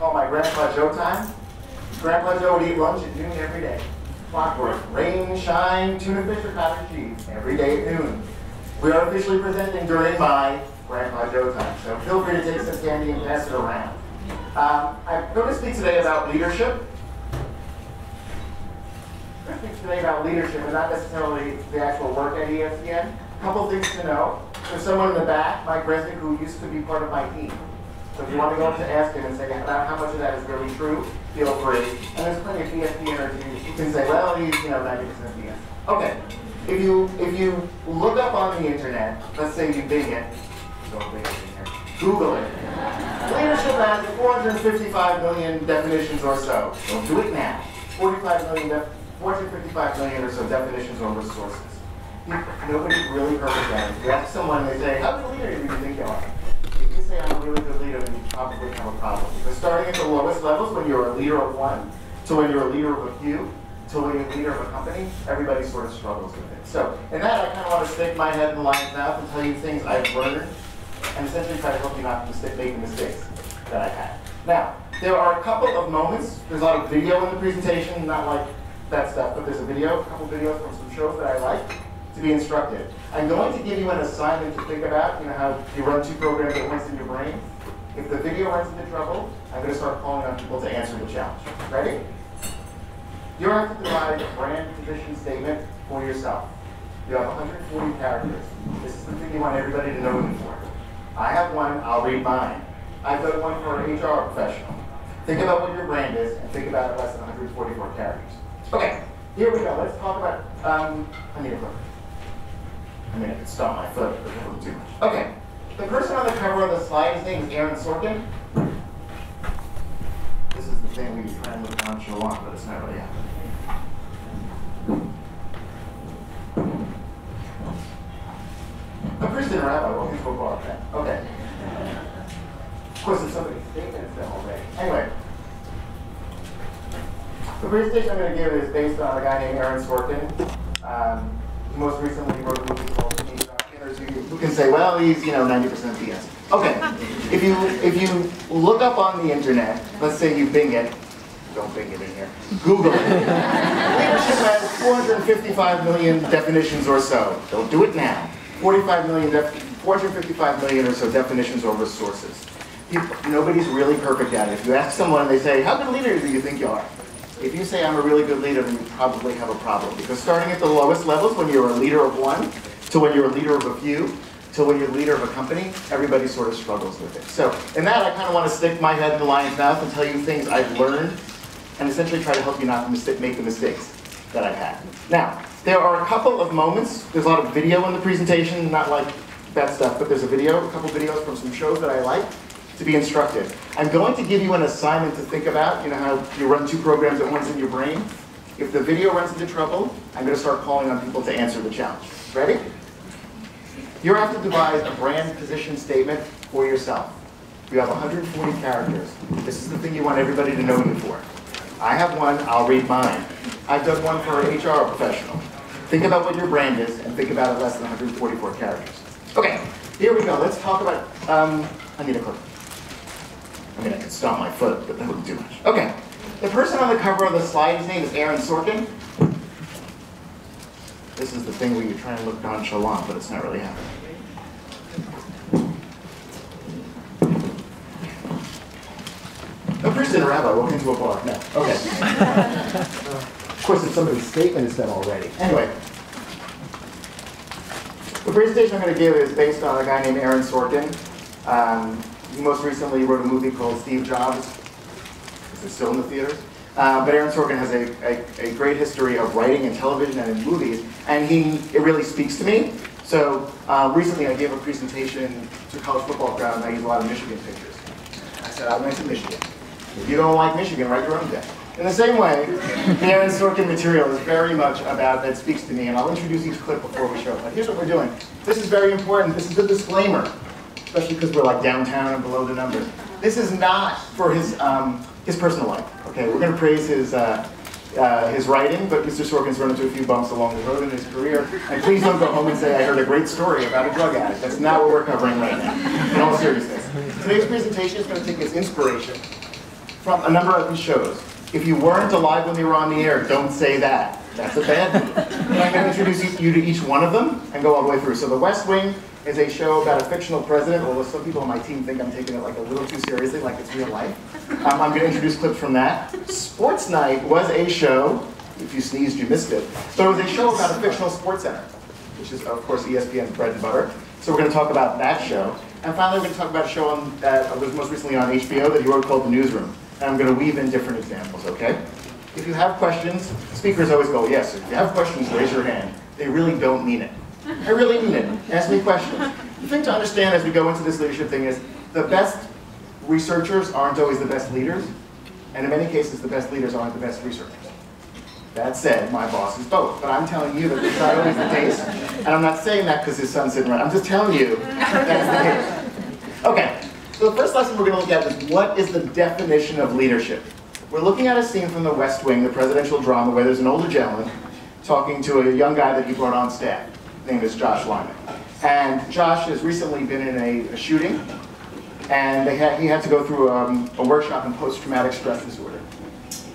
call my Grandpa Joe time. Grandpa Joe would eat lunch at noon every day. Clockwork, rain, shine, tuna fish, or cottage cheese, every day at noon. We are officially presenting during my Grandpa Joe time, so feel free to take some candy and pass it around. I'm going to speak today about leadership. I'm going to speak today about leadership and not necessarily the actual work at ESPN. A couple things to know. There's someone in the back, Mike Resnick, who used to be part of my team. So if you want to go up to ask him and say about how much of that is really true, feel free. And there's plenty of ESPN interviews. You can say, well, he's 90% BS. Okay. If you look up on the internet, let's say you Bing it, don't Bing it in here, Google it. Leadership has 455 million definitions or so. Don't do it now. 455 million or so definitions or resources. Nobody's really perfect at it. If you ask someone, they say, how good a leader do you think you are? If you say I'm a really good leader, then you probably have a problem. Because starting at the lowest levels, when you're a leader of one, to when you're a leader of a few, to when you're a leader of a company, everybody sort of struggles with it. So in that, I kind of want to stick my head in the lion's mouth and tell you things I've learned, and essentially try to help you not make the mistakes that I've had. Now, there are a couple of moments. There's a lot of video in the presentation, not like that stuff, but there's a couple videos from some shows that I like to be instructed. I'm going to give you an assignment to think about, how you run two programs at once in your brain. If the video runs into trouble, I'm going to start calling on people to answer the challenge. Ready? You have to devise a brand position statement for yourself. You have 140 characters. This is the thing you want everybody to know you for. I have one, I'll read mine. I've done one for an HR professional. Think about what your brand is and think about it less than 144 characters. Okay, here we go. Let's talk about, I need a book. I could stomp my foot, but that would too much. Okay, the person on the cover of the slide, his name is Aaron Sorkin. This is the thing we try and look nonchalant, but it's not really happening. A priest and a rabbi walking to a bar. Okay. Of course, it's somebody's statement is them already. Anyway, the presentation I'm going to give is based on a guy named Aaron Sorkin. He most recently wrote a movie called who can say, well, he's 90% BS. Okay, if you look up on the internet, let's say you Bing it, don't Bing it in here, Google it. Leadership has 455 million definitions or so. Don't do it now. 455 million or so definitions or resources. Nobody's really perfect at it. If you ask someone, they say, how good a leader do you think you are? If you say I'm a really good leader, then you probably have a problem. Because starting at the lowest levels, when you're a leader of one, to when you're a leader of a few, to when you're a leader of a company, everybody sort of struggles with it. So in that, I kind of want to stick my head in the lion's mouth and tell you things I've learned, and essentially try to help you not make the mistakes that I've had. Now, there are a couple of moments. There's a lot of video in the presentation, not like that stuff, but there's a couple videos from some shows that I like to be instructed. I'm going to give you an assignment to think about, how you run two programs at once in your brain. If the video runs into trouble, I'm going to start calling on people to answer the challenge. Ready? You have to devise a brand position statement for yourself. You have 140 characters. This is the thing you want everybody to know you for. I have one, I'll read mine. I've done one for an HR professional. Think about what your brand is and think about it less than 144 characters. Okay, here we go. Let's talk about, I need a clip. I could stomp my foot, but that wouldn't do much. Okay, the person on the cover of the slide, his name is Aaron Sorkin. This is the thing where you're trying to look nonchalant, but it's not really happening. A priest and a rabbi walk into a bar. No. Okay. Of course, it's somebody's statement is them already. Anyway, the presentation I'm going to give is based on a guy named Aaron Sorkin. He most recently wrote a movie called Steve Jobs. Is it still in the theaters? But Aaron Sorkin has a great history of writing in television and in movies, and it really speaks to me. So recently I gave a presentation to a college football crowd, and I used a lot of Michigan pictures. I said, I went to Michigan. If you don't like Michigan, write your own day. In the same way, the Aaron Sorkin material is very much about, that speaks to me, and I'll introduce each clip before we show it. But here's what we're doing. This is very important. This is a disclaimer, especially because we're like downtown and below the numbers. This is not for his personal life. Okay, we're going to praise his writing, but Mr. Sorkin's run into a few bumps along the road in his career. And please don't go home and say, I heard a great story about a drug addict. That's not what we're covering right now, in all seriousness. Today's presentation is going to take its inspiration from a number of these shows. If you weren't alive when they were on the air, don't say that. That's a bad move. I'm going to introduce you to each one of them and go all the way through. So The West Wing is a show about a fictional president, although some people on my team think I'm taking it like a little too seriously, like it's real life. I'm going to introduce clips from that. SportsNight was a show, if you sneezed, you missed it, but it was a show about a fictional sports center, which is, of course, ESPN's bread and butter. So we're going to talk about that show. And finally, we're going to talk about a show that was most recently on HBO that he wrote called The Newsroom. And I'm going to weave in different examples, okay? If you have questions, speakers always go, yes, if you have questions, raise your hand. They really don't mean it. I really mean it. Ask me questions. The thing to understand as we go into this leadership thing is the best researchers aren't always the best leaders. And in many cases, the best leaders aren't the best researchers. That said, my boss is both. But I'm telling you that that's not always the case. And I'm not saying that because his son's sitting right. I'm just telling you that's the case. Okay, so the first lesson we're going to look at is what is the definition of leadership? We're looking at a scene from The West Wing, the presidential drama, where there's an older gentleman talking to a young guy that he brought on staff. His name is Josh Lyman. And Josh has recently been in a shooting, and he had to go through a workshop in post-traumatic stress disorder.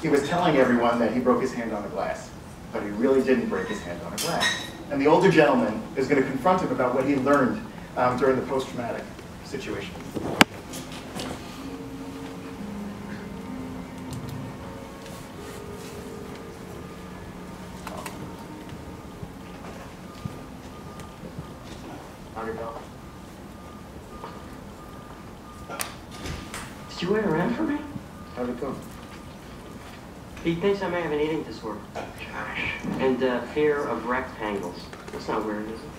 He was telling everyone that he broke his hand on a glass, but he really didn't break his hand on a glass. And the older gentleman is going to confront him about what he learned during the post-traumatic situation. Did you wait around for me? How'd it go? He thinks I may have an eating disorder. Gosh. And fear of rectangles. That's not weird, is it?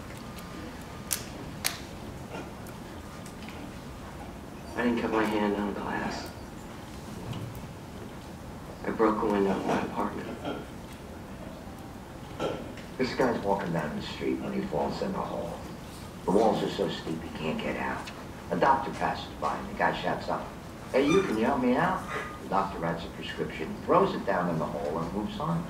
I didn't cut my hand on glass. I broke a window in my apartment. This guy's walking down the street when he falls in the hole. The walls are so steep he can't get out. A doctor passes by and the guy shouts up, "Hey, you, can you help me out?" The doctor writes a prescription, throws it down in the hole, and moves on.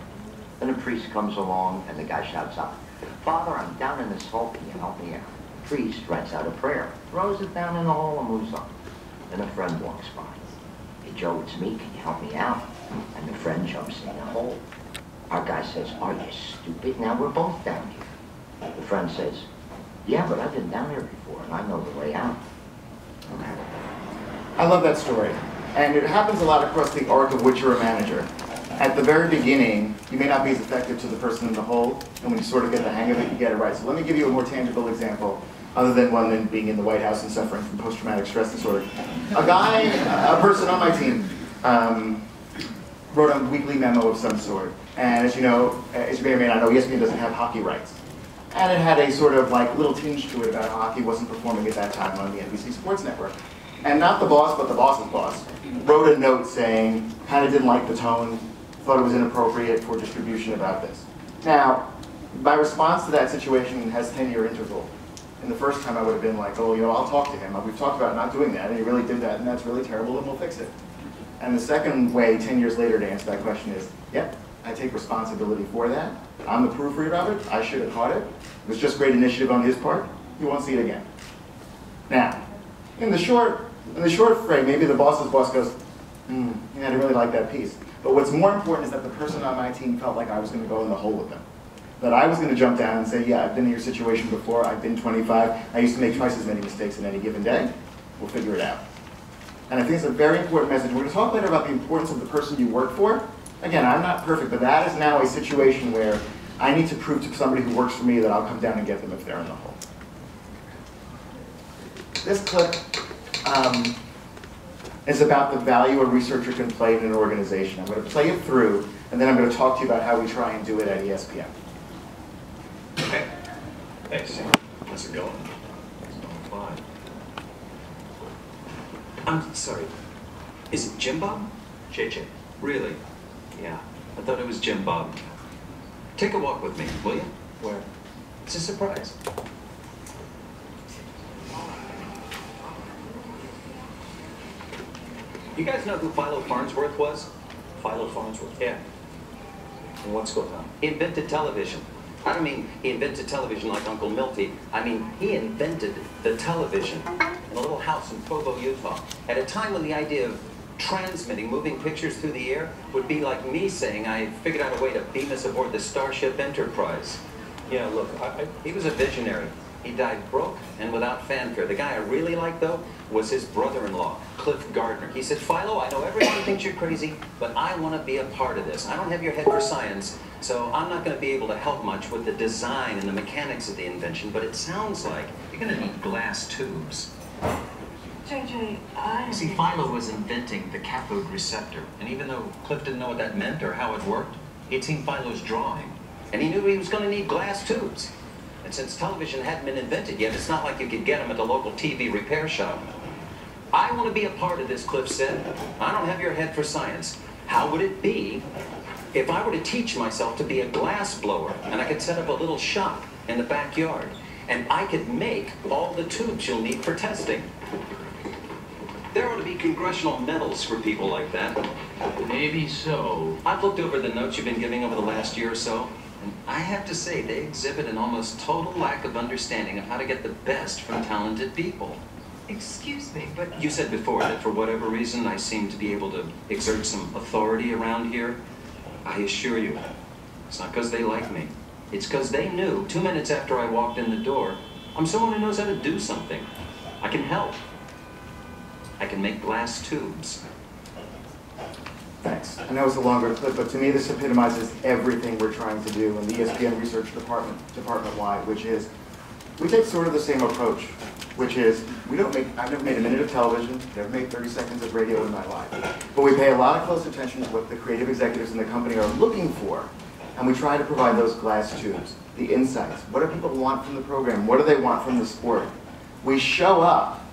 Then a priest comes along and the guy shouts up, "Father, I'm down in this hole, can you help me out?" The priest writes out a prayer, throws it down in the hole, and moves on. Then a friend walks by. "Hey, Joe, it's me, can you help me out?" And the friend jumps in the hole. Our guy says, "Are you stupid? Now we're both down here." The friend says, "Yeah, but I've been down here before and I know the way out." Okay. I love that story. And it happens a lot across the arc of which you're a manager. At the very beginning, you may not be as effective to the person in the hole, and when you sort of get the hang of it, you get it right. So let me give you a more tangible example, other than one than being in the White House and suffering from post-traumatic stress disorder. A person on my team, wrote a weekly memo of some sort. And as you know, as you may or may not know, ESPN doesn't have hockey rights. And it had a sort of like little tinge to it about how hockey wasn't performing at that time on the NBC Sports Network. And not the boss, but the boss's boss, wrote a note saying, kind of didn't like the tone, thought it was inappropriate for distribution about this. Now, my response to that situation has 10-year interval. And the first time I would have been like, oh, you know, I'll talk to him. We've talked about not doing that, and he really did that, and that's really terrible, and we'll fix it. And the second way, 10 years later, to answer that question is, yep, I take responsibility for that. I'm the proofreader of it. I should have caught it. It was just great initiative on his part. You won't see it again. Now, in the short frame, maybe the boss's boss goes, yeah, I didn't really like that piece. But what's more important is that the person on my team felt like I was going to go in the hole with them. That I was going to jump down and say, yeah, I've been in your situation before. I've been 25. I used to make twice as many mistakes in any given day. We'll figure it out. And I think it's a very important message. We're going to talk later about the importance of the person you work for. Again, I'm not perfect, but that is now a situation where I need to prove to somebody who works for me that I'll come down and get them if they're in the hole. This clip is about the value a researcher can play in an organization. I'm going to play it through, and then I'm going to talk to you about how we try and do it at ESPN. Okay. Thanks. How's it going? It's going fine. I'm sorry. Is it Jim Bob? JJ. Really? Yeah. I thought it was Jim Bob. Take a walk with me, will you? Where? It's a surprise. You guys know who Philo Farnsworth was? Philo Farnsworth? Yeah. And what's going on? He invented television. I don't mean he invented television like Uncle Milty. I mean, he invented the television in a little house in Provo, Utah, at a time when the idea of Transmitting moving pictures through the air would be like me saying I figured out a way to beam us aboard the Starship Enterprise. Yeah, look, he was a visionary. He died broke and without fanfare. The guy I really liked, though, was his brother-in-law, Cliff Gardner. He said, Philo, I know everyone thinks you're crazy, but I want to be a part of this. I don't have your head for science, so I'm not going to be able to help much with the design and the mechanics of the invention, but it sounds like you're going to need glass tubes. JJ, You see, Philo was inventing the cathode receptor, and even though Cliff didn't know what that meant or how it worked, he'd seen Philo's drawing, and he knew he was going to need glass tubes. And since television hadn't been invented yet, it's not like you could get them at the local TV repair shop. I want to be a part of this, Cliff said. I don't have your head for science. How would it be if I were to teach myself to be a glass blower, and I could set up a little shop in the backyard, and I could make all the tubes you'll need for testing? There ought to be congressional medals for people like that. Maybe so. I've looked over the notes you've been giving over the last year or so, and I have to say they exhibit an almost total lack of understanding of how to get the best from talented people. excuse me, but You said before that for whatever reason I seem to be able to exert some authority around here. I assure you, it's not because they like me. It's because they knew 2 minutes after I walked in the door, I'm someone who knows how to do something. I can help. I can make glass tubes. Thanks. I know it's a longer clip, but to me this epitomizes everything we're trying to do in the ESPN research department-wide, which is we take sort of the same approach, which is I've never made a minute of television, never made 30 seconds of radio in my life, but we pay a lot of close attention to what the creative executives in the company are looking for, and we try to provide those glass tubes, the insights. What do people want from the program? What do they want from the sport? We show up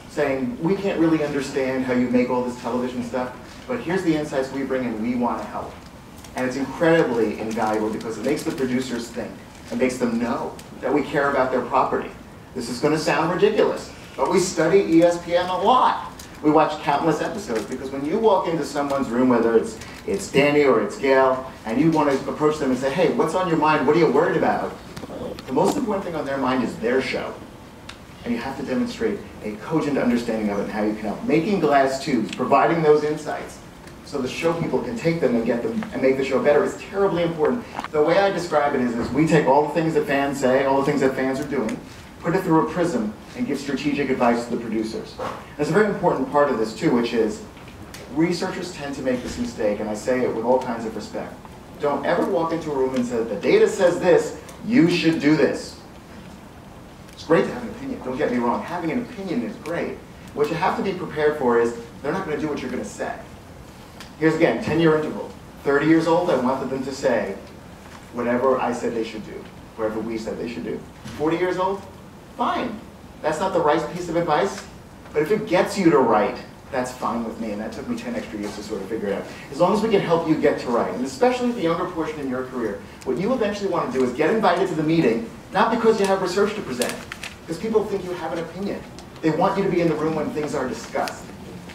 saying, we can't really understand how you make all this television stuff, but here's the insights we bring and we want to help. And it's incredibly invaluable because it makes the producers think. It makes them know that we care about their property. This is going to sound ridiculous, but we study ESPN a lot. We watch countless episodes because when you walk into someone's room, whether it's Danny or it's Gail, and you want to approach them and say, hey, what's on your mind? What are you worried about? The most important thing on their mind is their show. And you have to demonstrate a cogent understanding of it and how you can help. Making glass tubes, providing those insights so the show people can take them and get them and make the show better is terribly important. The way I describe it is we take all the things that fans say, all the things that fans are doing, put it through a prism and give strategic advice to the producers. There's a very important part of this too, which is researchers tend to make this mistake, and I say it with all kinds of respect. Don't ever walk into a room and say, the data says this, you should do this. It's great to have an opinion, don't get me wrong. Having an opinion is great. What you have to be prepared for is they're not going to do what you're going to say. Here's again, 10-year interval. 30 years old, I wanted them to say whatever I said they should do, whatever we said they should do. 40 years old, fine. That's not the right piece of advice, but if it gets you to write, that's fine with me, and that took me 10 extra years to sort of figure it out. As long as we can help you get to write, and especially the younger portion in your career, what you eventually want to do is get invited to the meeting, not because you have research to present, because people think you have an opinion. They want you to be in the room when things are discussed.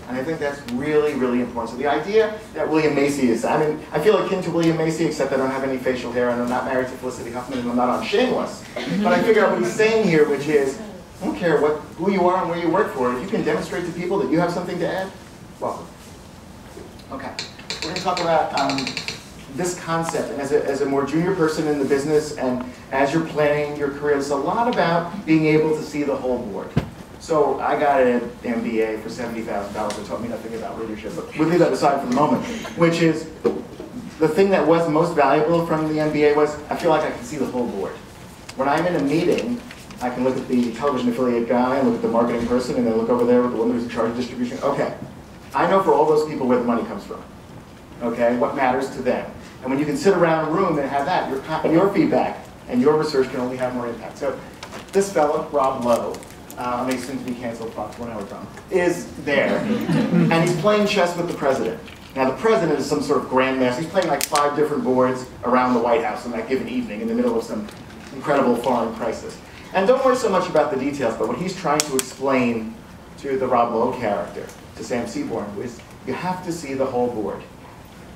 And I think that's really, really important. So the idea that William Macy is, I mean, I feel akin to William Macy, except I don't have any facial hair, and I'm not married to Felicity Huffman, and I'm not on Shameless. But I figure out what he's saying here, which is, I don't care who you are and where you work for. If you can demonstrate to people that you have something to add, welcome. Okay, we're going to talk about this concept. And as a more junior person in the business, and as you're planning your career, it's a lot about being able to see the whole board. So I got an MBA for $70,000 that taught me nothing about leadership, but we'll leave that aside for the moment, which is the thing that was most valuable from the MBA was I feel like I can see the whole board. When I'm in a meeting, I can look at the television affiliate guy, and look at the marketing person, and then look over there with the woman who's in charge of distribution. Okay, I know for all those people where the money comes from. Okay, what matters to them. And when you can sit around a room and have that, your feedback and your research can only have more impact. So this fellow, Rob Lowe, he's soon to be canceled, Fox 1 Hour Drama, is there, and he's playing chess with the president. Now the president is some sort of grandmaster. He's playing like 5 different boards around the White House on that given evening in the middle of some incredible foreign crisis. And don't worry so much about the details, but what he's trying to explain to the Rob Lowe character, to Sam Seaborn, is you have to see the whole board.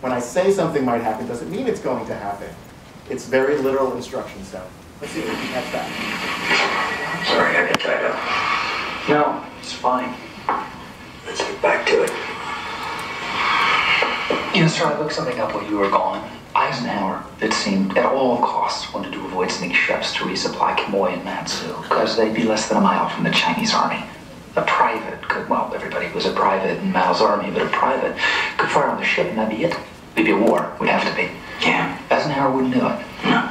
When I say something might happen, doesn't mean it's going to happen. It's very literal instruction, so let's see if we can catch that. Sorry, I got tied up. No, it's fine. Let's get back to it. Yes, sir, I looked something up while you were gone. Eisenhower, it seemed, at all costs, wanted to avoid sending chefs to resupply Quemoy and Matsu, because they'd be less than a mile from the Chinese army. A private could, well, everybody was a private in Mao's army, but a private could fire on the ship and that'd be it. It'd be a war, would have to be. Yeah. Eisenhower wouldn't do it. No.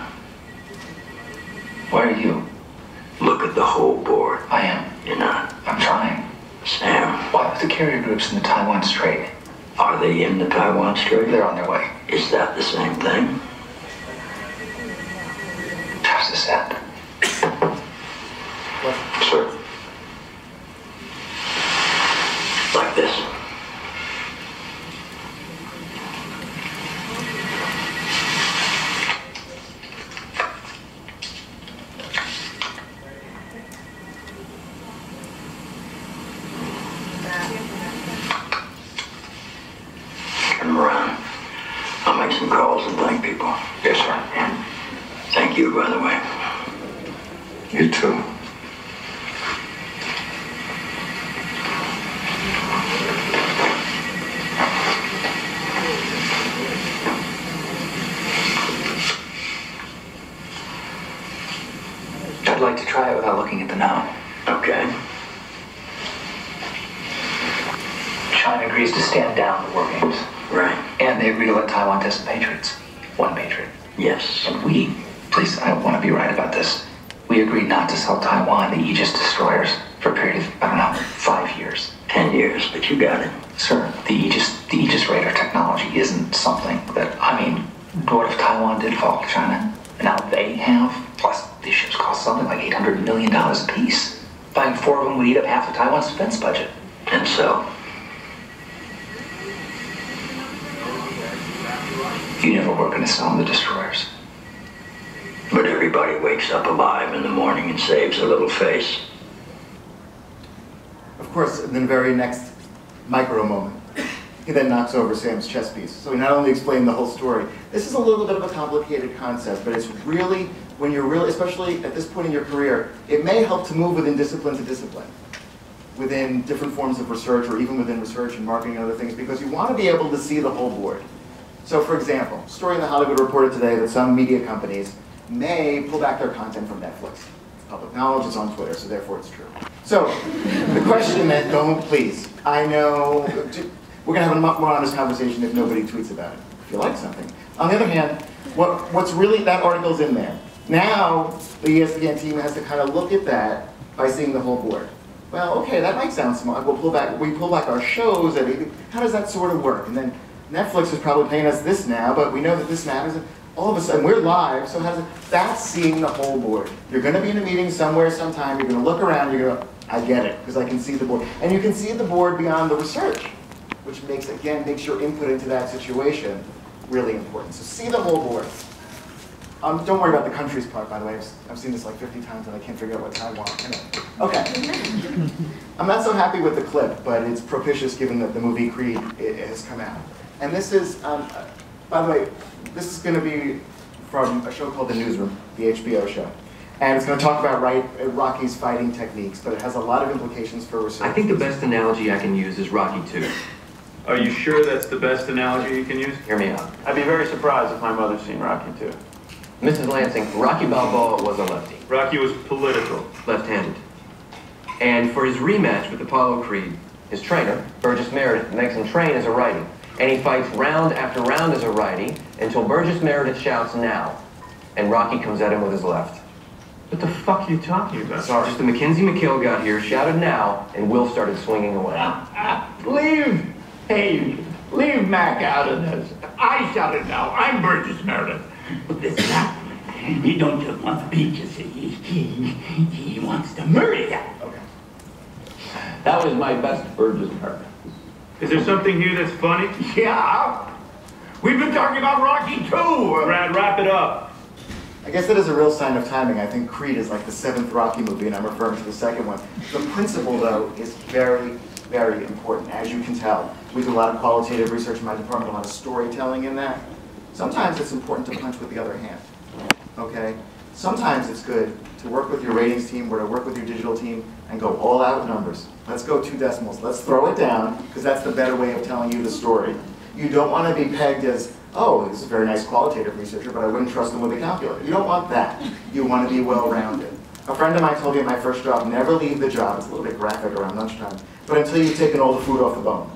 Why are you? Look at the whole board. I am. You're not. I'm trying. Sam, Why with the carrier groups in the Taiwan Strait? are they in the Taiwan Strait? They're on their way. Is that the same thing? How's this end? Sir. Like this. Turn them around. I'll make some calls and thank people. Yes, sir. Thank you, by the way. You too. I'd like to try it without looking at the note. Okay. China agrees to stand down the war games. Right. And they agree to let Taiwan test the Patriots. One Patriot. Yes. And we, please, I want to be right about this. We agreed not to sell Taiwan the Aegis destroyers for a period of, I don't know, 5 years. 10 years, but you got it. Sir, the Aegis radar technology isn't something that, I mean, what if Taiwan did fall to China? And now they have, plus these ships cost something like $800 million a piece. Buying 4 of them would eat up half of Taiwan's defense budget. And so, You never were going to sell them the destroyers. but everybody wakes up alive in the morning and saves a little face. Of course, in the very next micro moment, he then knocks over Sam's chess piece. So we not only explain the whole story. This is a little bit of a complicated concept, but it's really, when you're really, especially at this point in your career, it may help to move within discipline to discipline, within different forms of research, or even within research and marketing and other things, because you want to be able to see the whole board. So for example, story in the Hollywood Reporter today that some media companies may pull back their content from Netflix. It's public knowledge, it's on Twitter, so therefore it's true. So the question that, don't please, I know, we're going to have a more honest conversation if nobody tweets about it, if you like something. On the other hand, what's really, that article's in there. Now, the ESPN team has to kind of look at that by seeing the whole board. Well, okay, that might sound smart. We pull back our shows. How does that sort of work? And then Netflix is probably paying us this now, but we know that this matters. And all of a sudden, we're live, so that's seeing the whole board. You're going to be in a meeting somewhere, sometime. You're going to look around. You're going to, I get it, because I can see the board. And you can see the board beyond the research, which makes your input into that situation really important. So see the whole board. Don't worry about the countries part, by the way. I've seen this like 50 times and I can't figure out what Taiwan. Okay. I'm not so happy with the clip, but it's propitious given that the movie Creed has come out. And this is, by the way, this is going to be from a show called The Newsroom, the HBO show. And it's going to talk about Rocky's fighting techniques, but it has a lot of implications for research. I think the best analogy I can use is Rocky II. Are you sure that's the best analogy you can use? Hear me out. I'd be very surprised if my mother's seen Rocky II. Mrs. Lansing, Rocky Balboa was a lefty. Rocky was political. Left-handed. And for his rematch with Apollo Creed, his trainer, Burgess Meredith, makes him train as a righty. And he fights round after round as a righty until Burgess Meredith shouts, "Now." And Rocky comes at him with his left. What the fuck are you talking about? Sorry. Just the Mackenzie McKill got here, shouted "Now," and Will started swinging away. Leave Mac out of this. I shouted now. I'm Burgess Meredith. But this guy, he don't just want to beat you, see. He wants to murder you. Okay. That was my best Burgess Meredith. Is there something here that's funny? Yeah. We've been talking about Rocky too. Brad, wrap it up. I guess that is a real sign of timing. I think Creed is like the 7th Rocky movie, and I'm referring to the second one. The principle, though, is very, very important, as you can tell. We do a lot of qualitative research in my department, a lot of storytelling in that. Sometimes it's important to punch with the other hand, okay? Sometimes it's good to work with your ratings team or to work with your digital team and go all out with numbers. Let's go 2 decimals. Let's throw it down, because that's the better way of telling you the story. You don't want to be pegged as, oh, this is a very nice qualitative researcher, but I wouldn't trust him with a calculator. You don't want that. You want to be well-rounded. A friend of mine told me at my first job, never leave the job, it's a little bit graphic around lunchtime, but until you've taken all the food off the bone,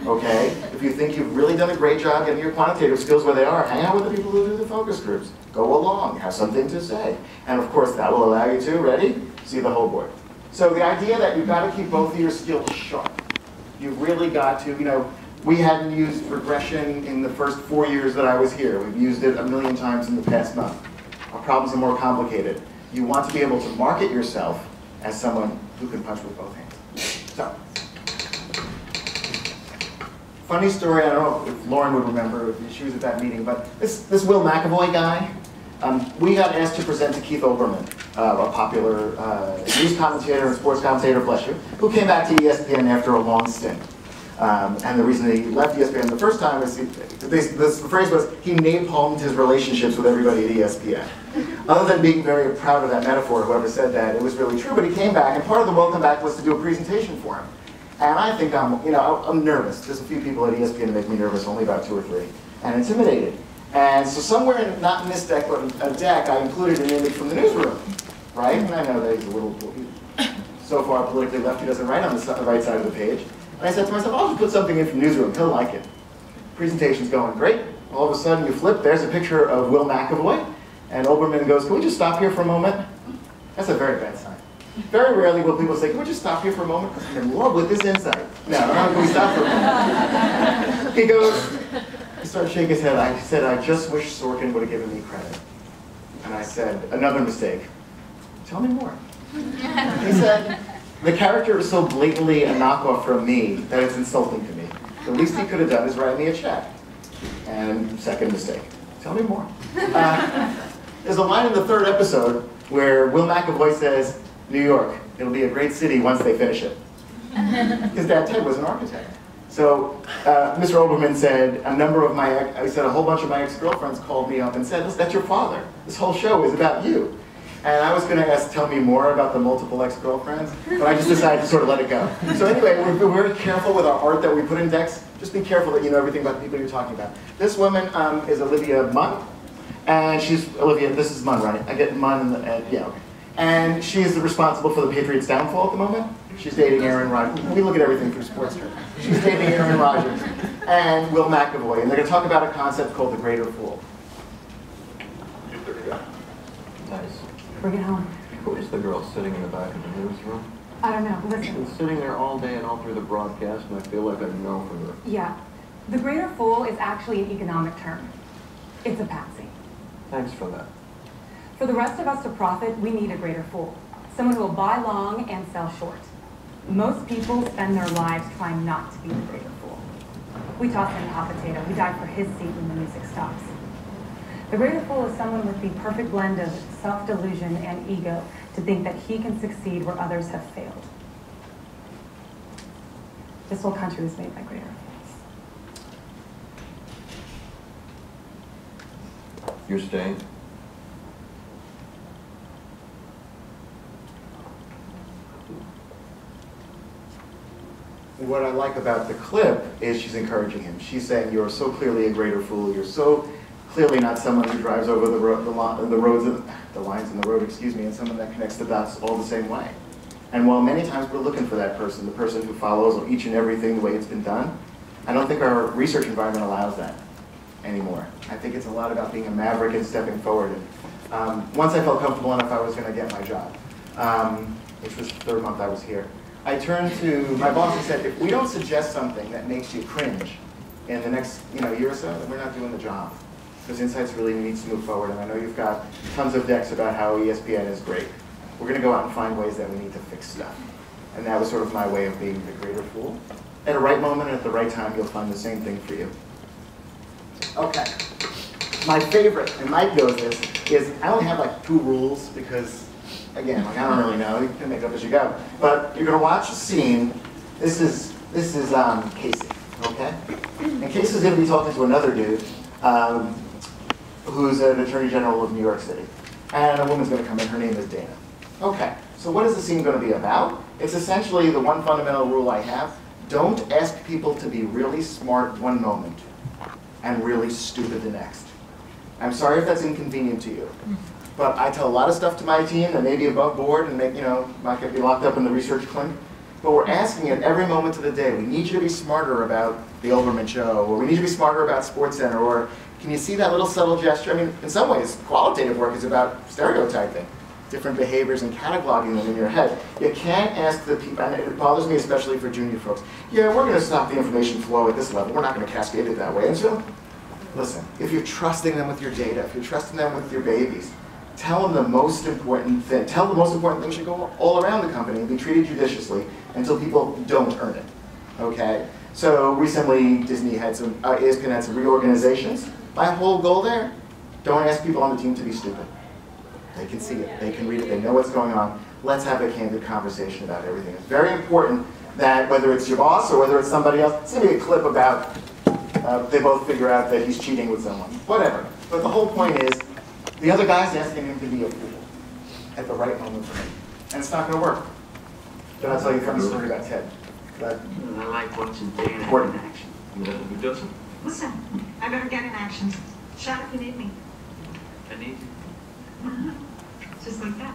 okay? If you think you've really done a great job getting your quantitative skills where they are, hang out with the people who do the focus groups. Go along, have something to say. And of course, that will allow you to, ready? See the whole board. So the idea that you've got to keep both of your skills sharp. You've really got to, we hadn't used regression in the first 4 years that I was here. We've used it a million times in the past month. Our problems are more complicated. You want to be able to market yourself as someone who can punch with both hands. So, funny story, I don't know if Lauren would remember if she was at that meeting, but this Will McAvoy guy, we got asked to present to Keith Olbermann, a popular news commentator and sports commentator, bless you, who came back to ESPN after a long stint. And the reason he left ESPN the first time is, the phrase was, he napalmed his relationships with everybody at ESPN. Other than being very proud of that metaphor, whoever said that, it was really true, but he came back, and part of the welcome back was to do a presentation for him. And I think I'm nervous. There's a few people at ESPN that make me nervous, only about 2 or 3, and intimidated. And so somewhere, not in this deck, but a deck, I included an image from the Newsroom, right? And I know that he's a little, so far politically left, he doesn't write on the right side of the page. And I said to myself, I'll just put something in from Newsroom, he'll like it. Presentation's going great. All of a sudden you flip, there's a picture of Will McAvoy, and Olbermann goes, can we just stop here for a moment? That's a very bad sign. Very rarely will people say, can we just stop here for a moment? Because I'm in love with this insight. No, can we stop for a moment? He goes, he started shaking his head. I said, I just wish Sorkin would have given me credit. And I said, another mistake. Tell me more. He said, the character is so blatantly a knockoff from me that it's insulting to me. The least he could have done is write me a check. And second mistake. Tell me more. There's a line in the 3rd episode where Will McAvoy says, New York, it'll be a great city once they finish it. His dad, Ted, was an architect. So Mr. Olbermann said, a whole bunch of my ex-girlfriends called me up and said, listen, that's your father. This whole show is about you. And I was going to tell me more about the multiple ex-girlfriends, but I just decided to sort of let it go. So anyway, we're very careful with our art that we put in decks. Just be careful that you know everything about the people you're talking about. This woman is Olivia Munn, and she's, Olivia, this is Munn, right? I get Munn, yeah, okay. And she is responsible for the Patriots' downfall at the moment. She's dating Aaron Rodgers. We look at everything through sports terms. She's dating Aaron Rodgers and Will McAvoy, and they're going to talk about a concept called the greater fool. There we go. Nice. Bring it home. Who is the girl sitting in the back of the newsroom? I don't know. Listen. She's been sitting there all day and all through the broadcast, and I feel like I know her. Yeah. The greater fool is actually an economic term. It's a patsy. Thanks for that. For the rest of us to profit, we need a greater fool. Someone who will buy long and sell short. Most people spend their lives trying not to be the greater fool. We toss in a hot potato. We die for his seat when the music stops. The greater fool is someone with the perfect blend of self-delusion and ego to think that he can succeed where others have failed. This whole country was made by greater fools. You're staying? What I like about the clip is she's encouraging him. She's saying, you're so clearly a greater fool. You're so clearly not someone who drives over the lines in the road, excuse me, and someone that connects the dots all the same way. And while many times we're looking for that person, the person who follows each and everything the way it's been done, I don't think our research environment allows that anymore. I think it's a lot about being a maverick and stepping forward. And once I felt comfortable enough, I was going to get my job, which was the 3rd month I was here. I turned to my boss and said, if we don't suggest something that makes you cringe in the next year or so, then we're not doing the job. Because Insights really needs to move forward, and I know you've got tons of decks about how ESPN is great. We're going to go out and find ways that we need to fix stuff. And that was sort of my way of being the greater fool. At the right moment and at the right time, you'll find the same thing for you. Okay. My favorite, and Mike knows this, is I only have like 2 rules because, again, I don't really know. You can make it up as you go. But you're going to watch a scene. This is Casey, okay? And Casey's going to be talking to another dude who's an attorney general of New York City. And a woman's going to come in. Her name is Dana. Okay, so what is the scene going to be about? It's essentially the one fundamental rule I have. Don't ask people to be really smart one moment and really stupid the next. I'm sorry if that's inconvenient to you, but I tell a lot of stuff to my team that may be above board and might get me locked up in the research clinic. But we're asking at every moment of the day, we need you to be smarter about the Olbermann show, or we need you to be smarter about SportsCenter, or can you see that little subtle gesture? I mean, in some ways, qualitative work is about stereotyping different behaviors and cataloging them in your head. You can't ask the people, and it bothers me especially for junior folks, yeah, we're going to stop the information flow at this level. We're not going to cascade it that way. And so, listen, if you're trusting them with your data, if you're trusting them with your babies, tell them the most important thing. Tell them the most important thing should go all around the company and be treated judiciously until people don't earn it, okay? So recently, Disney had some, ESPN had some reorganizations. My whole goal there, don't ask people on the team to be stupid. They can see it, they can read it, they know what's going on. Let's have a candid conversation about everything. It's very important that whether it's your boss or whether it's somebody else, it's gonna be a clip about they both figure out that he's cheating with someone, whatever. But the whole point is, the other guy's asking him to be a fool at the right moment for him. And it's not gonna work. Then I'll tell you a funny story about Ted. But I like watching Dana important. in action. Who doesn't? Listen, I better get in action. Shout if you need me. I need you. Just like that.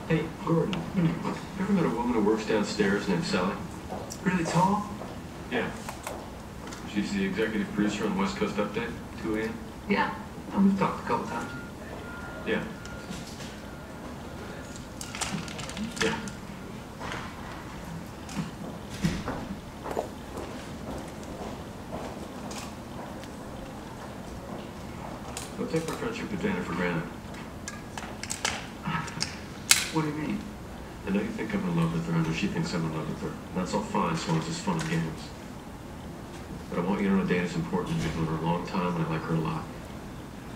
Hey, Gordon, you ever met a woman who works downstairs named Sally? Really tall? Yeah. She's the executive producer on West Coast Update, 2 a.m. Yeah, and we've talked a couple times. Yeah. Yeah. Don't take my friendship with Dana for granted. What do you mean? I know you think I'm in love with her, and she thinks I'm in love with her. That's all fine as long as it's fun and games. But I want you to know Dana's important. We've known her a long time, and I like her a lot.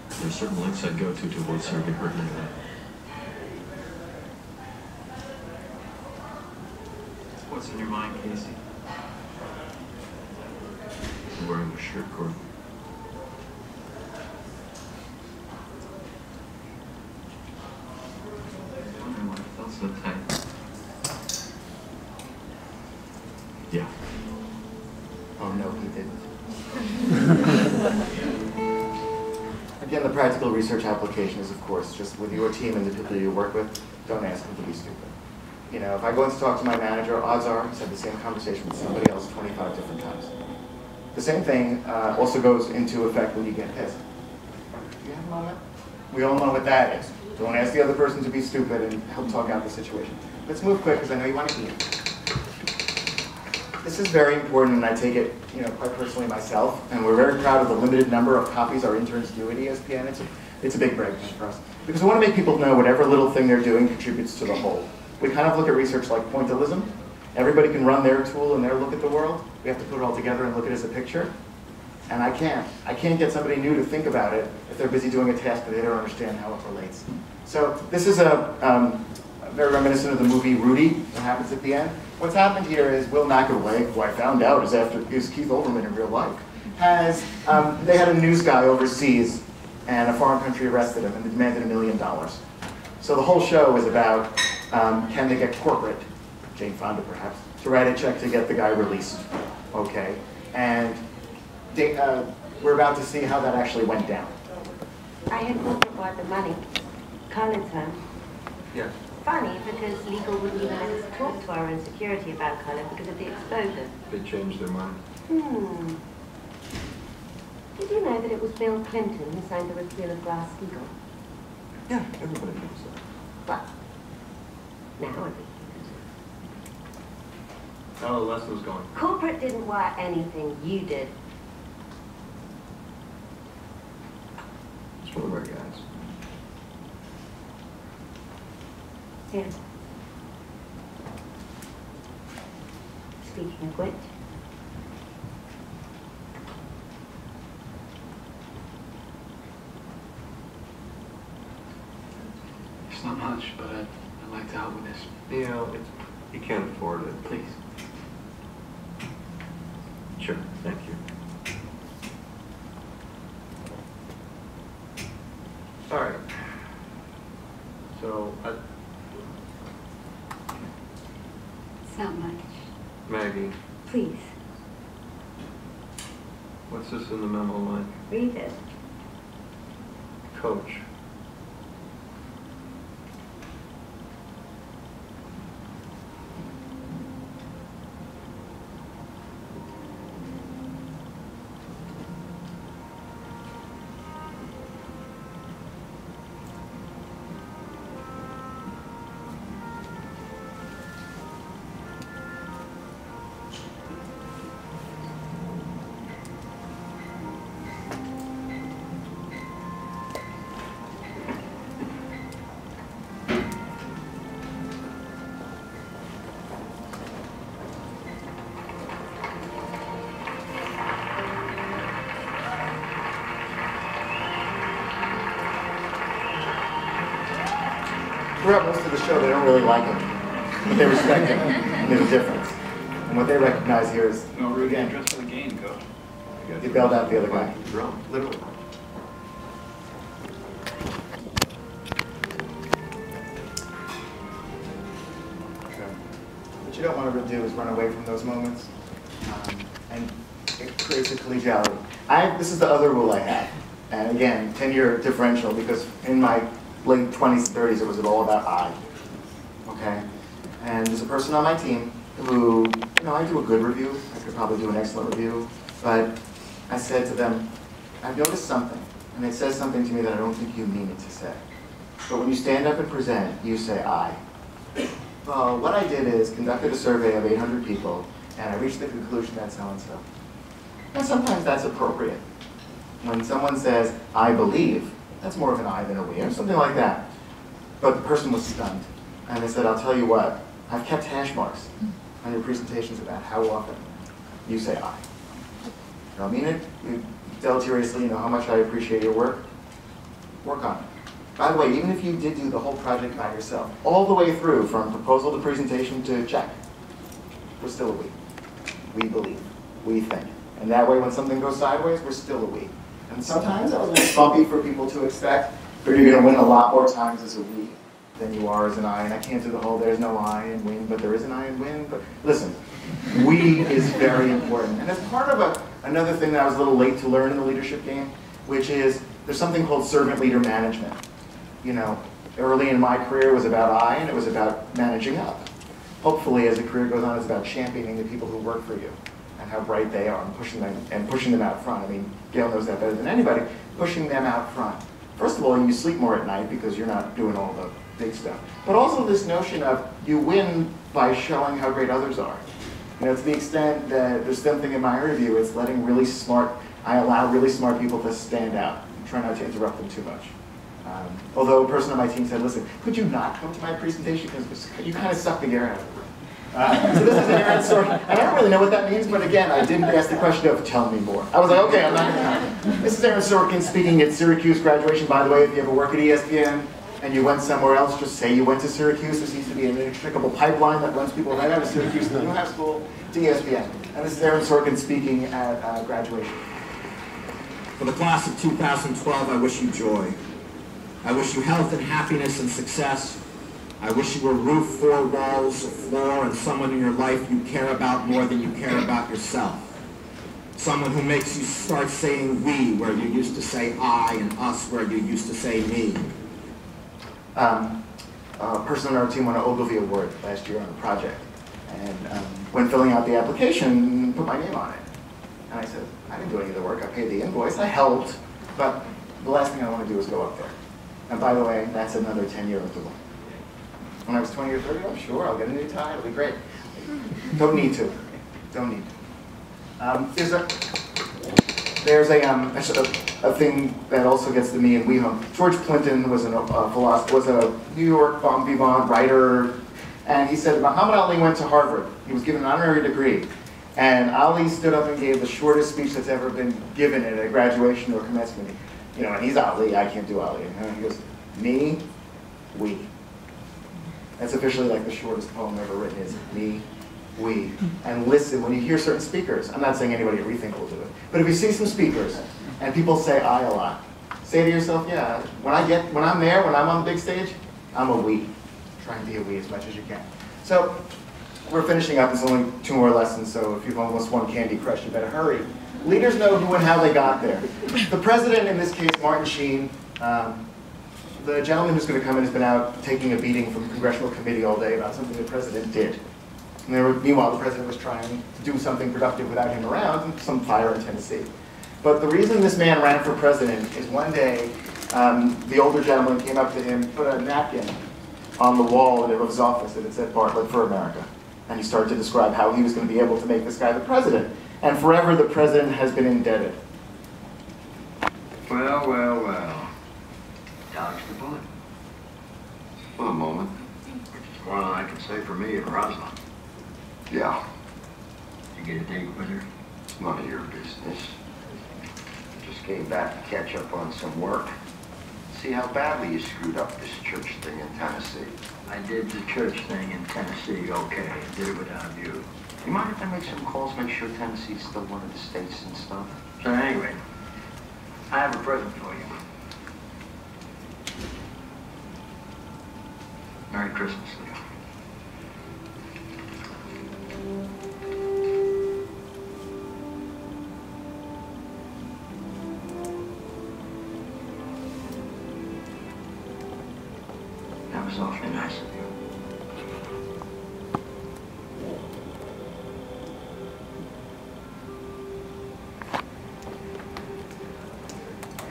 There are certain lengths I'd go to avoid her getting hurt anyway. What's in your mind, Casey? I'm wearing a shirt, Gordon. I wonder why it felt so tight. Yeah. oh no, he didn't. Again, the practical research application is, of course, just with your team and the people you work with, don't ask them to be stupid. You know, if I go in to talk to my manager, odds are he's had the same conversation with somebody else 25 different times. The same thing also goes into effect when you get pissed. Do you have a moment? We all know what that is. Don't ask the other person to be stupid and help talk out the situation. Let's move quick because I know you want to eat. This is very important, and I take it, quite personally myself. And we're very proud of the limited number of copies our interns do at ESPN. It's a big breakthrough for us because we want to make people know whatever little thing they're doing contributes to the whole. We kind of look at research like pointillism. Everybody can run their tool and their look at the world. We have to put it all together and look at it as a picture. And I can't get somebody new to think about it if they're busy doing a task that they don't understand how it relates. So this is a very reminiscent of the movie Rudy, what happens at the end. What's happened here is Will McAvoy, who I found out is Keith Olbermann in real life, they had a news guy overseas and a foreign country arrested him and demanded $1 million. So the whole show is about can they get corporate, Jane Fonda perhaps, to write a check to get the guy released, okay? And we're about to see how that actually went down. I had corporate wire the money. Colin's home. Yeah. Funny, because legal wouldn't even let us talk to our own security about Colin because of the exposure. They changed their mind. Did you know that it was Bill Clinton who signed the repeal of Glass-Steagall? Yeah, everybody knows that. Well, now I think How the lesson was going. corporate didn't wire anything, you did. It's for the right guys. Here. Speaking of which, It's not much, but I'd like to help with this. You can't afford it. Please. Sure, thank you. All right. So, much. Maggie, Please, what's this in the memo line? read it. Coach. Throughout most of the show, they don't really like him, but they respect him, and there's a difference. And what they recognize here is, No, we're getting dressed for the game, Coach. he bailed out the other guy. Drum, literally. What you don't want to do is run away from those moments, and it creates a collegiality. This is the other rule I have, and again, 10-year differential, because in my late 20s and 30s, it was all about I, okay? And there's a person on my team who, I do a good review. I could probably do an excellent review, but I said to them, I've noticed something, and it says something to me that I don't think you mean it to say. But when you stand up and present, you say I. Well, what I did is conducted a survey of 800 people, and I reached the conclusion that so-and-so. And sometimes that's appropriate. When someone says, I believe, that's more of an I than a we, or something like that. But the person was stunned. And they said, I'll tell you what, I've kept hash marks on your presentations about how often you say I. You don't mean it deleteriously, you know how much I appreciate your work. Work on it. By the way, even if you did do the whole project by yourself, all the way through, from proposal to presentation to check, we're still a we. We believe. We think. And that way, when something goes sideways, we're still a we. And sometimes that was a little bumpy for people to expect, but you're going to win a lot more times as a we than you are as an I. And I can't do the whole there's no I in win, but there is an I in win. But listen, we is very important. And as part of another thing that I was a little late to learn in the leadership game, which is there's something called servant leader management. Early in my career it was about I, and it was about managing up. Hopefully, as the career goes on, it's about championing the people who work for you and how bright they are and pushing them out front. I mean, Gail knows that better than anybody, pushing them out front. First of all, you sleep more at night because you're not doing all the big stuff. But also this notion of you win by showing how great others are. To the extent that there's something in my review, it's letting I allow really smart people to stand out. Try not to interrupt them too much. Although a person on my team said, listen, could you not come to my presentation because you kind of suck the air out of it. So this is Aaron Sorkin. And I don't really know what that means, but again, I didn't ask the question of tell me more. I was like, okay, I'm not going to come. This is Aaron Sorkin speaking at Syracuse graduation. By the way, if you ever work at ESPN and you went somewhere else, just say you went to Syracuse. There seems to be an inextricable pipeline that runs people right out of Syracuse to Newhouse School to ESPN. And this is Aaron Sorkin speaking at graduation. For the class of 2012, I wish you joy. I wish you health and happiness and success. I wish you were roof, four walls, a floor, and someone in your life you care about more than you care about yourself. Someone who makes you start saying we where you used to say I, and us where you used to say me. A person on our team won an Ogilvy Award last year on a project. And when filling out the application, put my name on it. And I said, I didn't do any of the work. I paid the invoice. I helped. But the last thing I want to do is go up there. And by the way, that's another 10-year interval. When I was 20 or 30, I'm sure I'll get a new tie. It'll be great. Don't need to. Don't need to. There's a thing that also gets to me and we home. George Clinton was a philosopher, was a New York bon vivant writer, and he said Muhammad Ali went to Harvard. He was given an honorary degree. And Ali stood up and gave the shortest speech that's ever been given at a graduation or commencement. And he's Ali, I can't do Ali. And he goes, me, we. That's officially like the shortest poem ever written is me, we. And listen, when you hear certain speakers, I'm not saying anybody at Rethink will do it, but if you see some speakers and people say I a lot, say to yourself, yeah, when I'm there, when I'm on the big stage, I'm a we. Try and be a we as much as you can. So we're finishing up. There's only 2 more lessons, so if you've almost won Candy Crush, you better hurry. Leaders know who and how they got there. The president, in this case, Martin Sheen, the gentleman who's going to come in has been out taking a beating from a congressional committee all day about something the president did. And meanwhile, the president was trying to do something productive without him around, and some fire in Tennessee. But the reason this man ran for president is one day, the older gentleman came up to him, put a napkin on the wall of his office, and it said Bartlett for America. And he started to describe how he was going to be able to make this guy the president. And forever, the president has been indebted. Well, well, well. Dodged the bullet. For the moment. Which is more than I can say for me and Rosalind. Yeah. You get a date with her? It's none of your business. Just came back to catch up on some work. See how badly you screwed up this church thing in Tennessee. I did the church thing in Tennessee, okay. I did it without you. You mind if I make some calls, make sure Tennessee's still one of the states and stuff? So anyway, I have a present for you. Merry Christmas, Leo. That was awfully nice of you.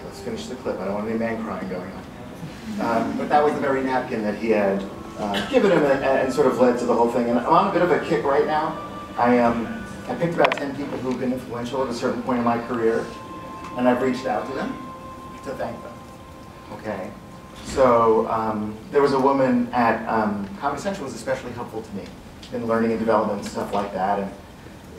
Let's finish the clip. I don't want any man crying going on. But that was the very napkin that he had given him and sort of led to the whole thing. And I'm on a bit of a kick right now. I picked about 10 people who've been influential at a certain point in my career, and I've reached out to them to thank them. Okay? So there was a woman at Comedy Central who was especially helpful to me in learning and development and stuff like that. And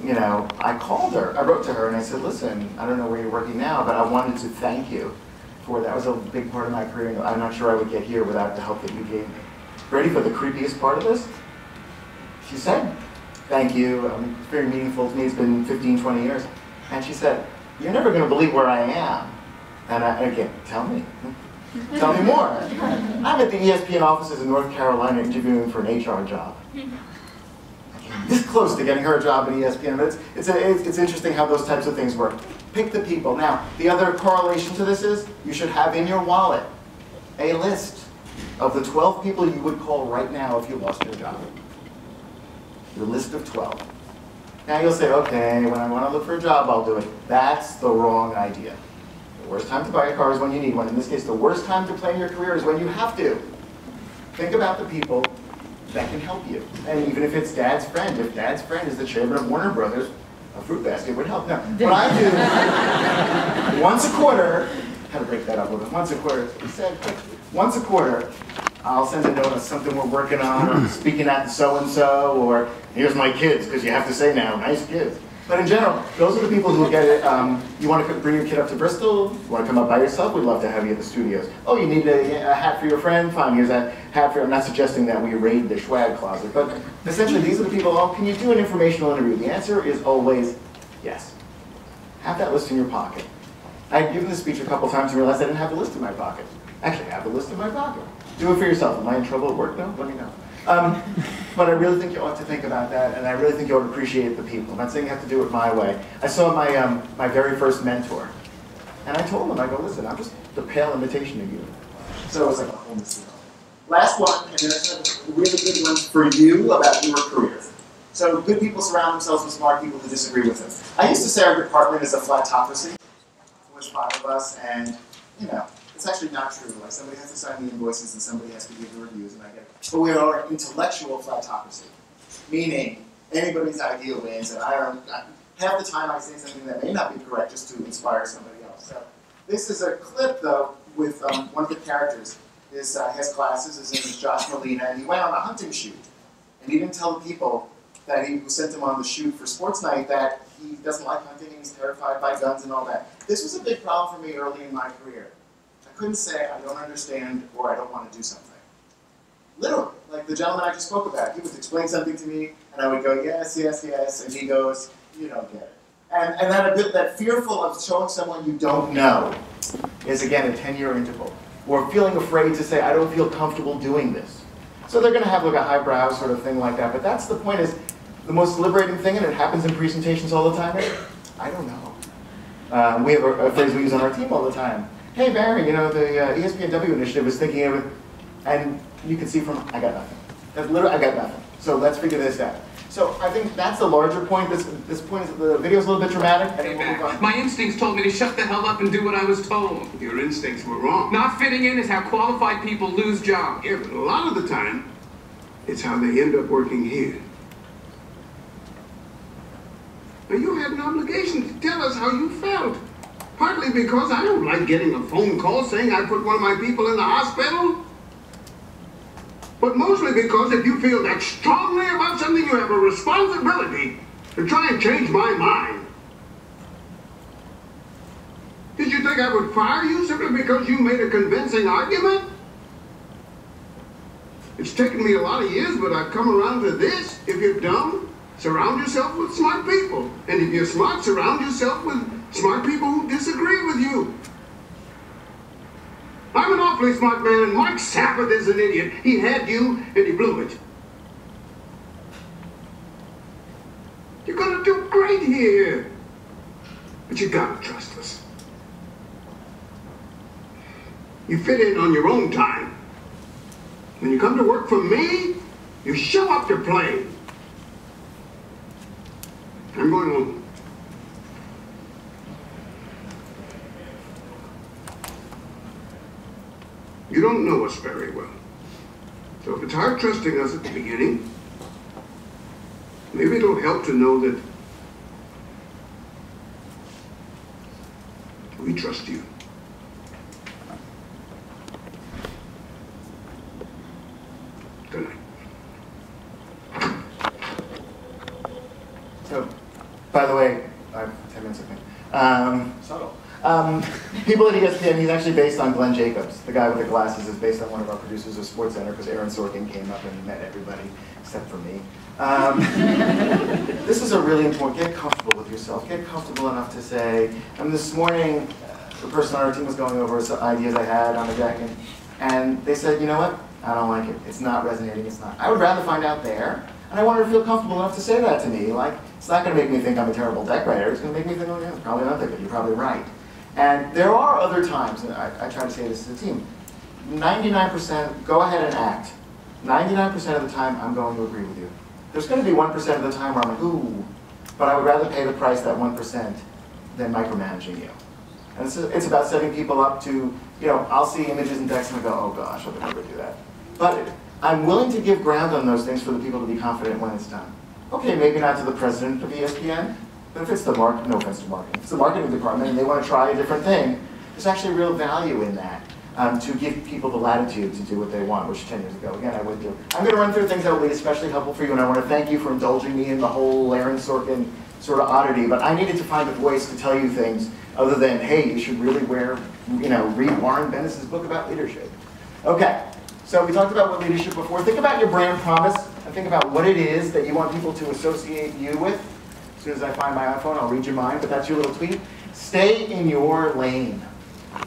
you know, I called her, I wrote to her and I said, listen, I don't know where you're working now, but I wanted to thank you for that. Was a big part of my career. I'm not sure I would get here without the help that you gave me. Ready for the creepiest part of this? She said, thank you, it's very meaningful to me, it's been 15, 20 years. And she said, you're never going to believe where I am. And again, tell me. Tell me more. I'm at the ESPN offices in North Carolina interviewing for an HR job. This close to getting her a job at ESPN, but it's interesting how those types of things work. Pick the people. Now, the other correlation to this is you should have in your wallet a list of the 12 people you would call right now if you lost your job. Your list of 12. Now you'll say, okay, when I want to look for a job, I'll do it. That's the wrong idea. The worst time to buy a car is when you need one. In this case, the worst time to plan your career is when you have to. Think about the people that can help you. And even if it's dad's friend, if dad's friend is the chairman of Warner Brothers, a fruit basket would help. No, what I do, once a quarter, how to break that up a little bit, once a quarter, once a quarter, I'll send a note on something we're working on, or speaking at so-and-so, or here's my kids, because you have to say now, nice kids. But in general, those are the people who get it. You want to bring your kid up to Bristol? You want to come up by yourself? We'd love to have you at the studios. Oh, you need a hat for your friend? Fine, here's that hat for you. I'm not suggesting that we raid the swag closet, but essentially these are the people, oh, can you do an informational interview? The answer is always yes. Have that list in your pocket. I'd given this speech a couple times and realized I didn't have the list in my pocket. Actually, I have the list in my pocket. Do it for yourself. Am I in trouble at work? No? Let me know. But I really think you ought to think about that, and I really think you ought to appreciate the people. I'm not saying you have to do it my way. I saw my very first mentor, and I told him, I go, listen, I'm just a pale imitation of you. So it was like a whole mistake. Last one, and then a really good one for you about your career. So good people surround themselves with smart people who disagree with them. I used to say our department is a flatocracy. It was 5 of us, and you know, it's actually not true. Like somebody has to sign the invoices and somebody has to give the reviews, and I get it. But we are an intellectual flatocracy, meaning anybody's idea wins, and half the time I say something that may not be correct just to inspire somebody else. So this is a clip though with one of the characters. He has classes. His name is Josh Molina, and he went on a hunting shoot, and he didn't tell the people that who sent him on the shoot for SportsNight that he doesn't like hunting and he's terrified by guns and all that. This was a big problem for me early in my career. I couldn't say I don't understand or I don't want to do something. Literally, like the gentleman I just spoke about, he would explain something to me, and I would go, yes, yes, yes, and he goes, you don't get it. And that fearful of showing someone you don't know is, again, a 10-year interval. Or feeling afraid to say, I don't feel comfortable doing this. So they're going to have like a highbrow sort of thing like that. But that's the point, is the most liberating thing, and it happens in presentations all the time, is, I don't know. We have a phrase we use on our team all the time. Hey Barry, you know, the ESPNW initiative is thinking of it, and you can see from, I got nothing. That's literally, I got nothing. So let's figure this out. So I think that's the larger point. This point is, the video's a little bit dramatic. Hey, Mac, my instincts told me to shut the hell up and do what I was told. Your instincts were wrong. Not fitting in is how qualified people lose jobs. Yeah, but a lot of the time, it's how they end up working here. Now, you had an obligation to tell us how you felt. Partly because I don't like getting a phone call saying I put one of my people in the hospital. But mostly because if you feel that strongly about something, you have a responsibility to try and change my mind. Did you think I would fire you simply because you made a convincing argument? It's taken me a lot of years, but I've come around to this. If you're dumb, surround yourself with smart people. And if you're smart, surround yourself with smart people who disagree with you. I'm an awfully smart man, and Mike Sabbath is an idiot. He had you, and he blew it. You're gonna do great here. But you gotta trust us. You fit in on your own time. When you come to work for me, you show up to play. I'm going home. You don't know us very well. So if it's hard trusting us at the beginning, maybe it'll help to know that we trust you. Good night. So, by the way, I have 10 minutes of me. Subtle. People at ESPN, he's actually based on Glenn Jacobs. The guy with the glasses is based on one of our producers of SportsCenter, because Aaron Sorkin came up and met everybody except for me. This is a really important, get comfortable with yourself. Get comfortable enough to say, this morning, the person on our team was going over some ideas I had on the deck, and they said, you know what? I don't like it. It's not resonating, it's not. I would rather find out there, and I want her to feel comfortable enough to say that to me. Like, it's not going to make me think I'm a terrible deck writer. It's going to make me think, oh yeah, probably not that good. You're probably right. And there are other times, and I try to say this to the team, 99%, go ahead and act. 99% of the time, I'm going to agree with you. There's going to be 1% of the time where I'm like, ooh, but I would rather pay the price, that 1%, than micromanaging you. And it's about setting people up to, you know, I'll see images and text and I go, oh gosh, I would never do that. But I'm willing to give ground on those things for the people to be confident when it's done. Okay, maybe not to the president of ESPN, but if it's the market, no offense to marketing, if it's the marketing department and they want to try a different thing, there's actually real value in that to give people the latitude to do what they want, which 10 years ago, again, I wouldn't do. I'm going to run through things that will be especially helpful for you, and I want to thank you for indulging me in the whole Aaron Sorkin sort of oddity, but I needed to find a voice to tell you things other than, hey, you should really read Warren Bennis's book about leadership. Okay, so we talked about what leadership before. Think about your brand promise, and think about what it is that you want people to associate you with. As soon as I find my iPhone, I'll read your mind, but that's your little tweet. Stay in your lane.